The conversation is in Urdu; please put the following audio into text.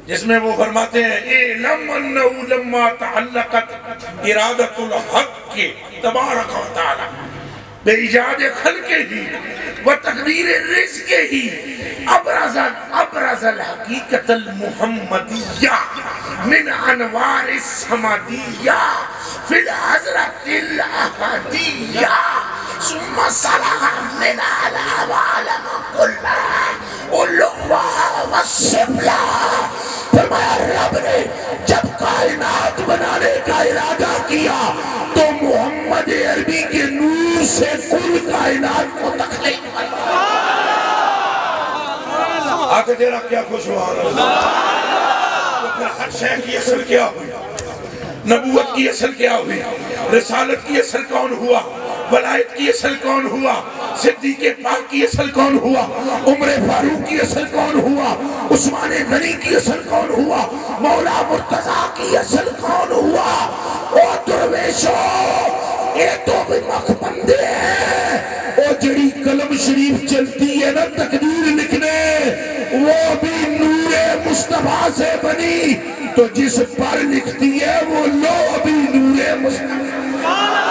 جس میں وہ فرماتے ہیں اعلم انہو لما تعلقت ارادت الحق تبارک و تعالی بے ایجاد خلق ہی و تقدیر رزق ہی ابرز الحقیقت المحمدیہ من انوار السمدیہ فی الحضرت الاحدیہ ثم صلح من العوالم کلہ علوہ والسفلہ۔ فرمایا رب نے جب کائنات بنانے کا ارادہ کیا تو محمد عربی کے نور سے کل کائنات کو تخلیق فرمایا۔ آقا تیرا کیا خوش ہوا تو پھر ہر شے کی اصل کیا ہوئی؟ نبوت کی اصل کیا ہوئی؟ رسالت کی اصل کون ہوا؟ ولایت کی اصل کون ہوا؟ صدیق پاک کی اصل کون ہوا؟ عمر فاروق کی اصل کون ہوا؟ عثمان غنی کی اصل کون ہوا؟ مولا مرتضیٰ کی اصل کون ہوا؟ او درویشو یہ تو بھی مخ بندے ہیں، او جڑی قلم شریف چلتی ہے نا تقدیر لکھنے وہ بھی نور مصطفیٰ سے بنی، تو جس پر لکھتی ہے وہ لو بھی نور مصطفیٰ۔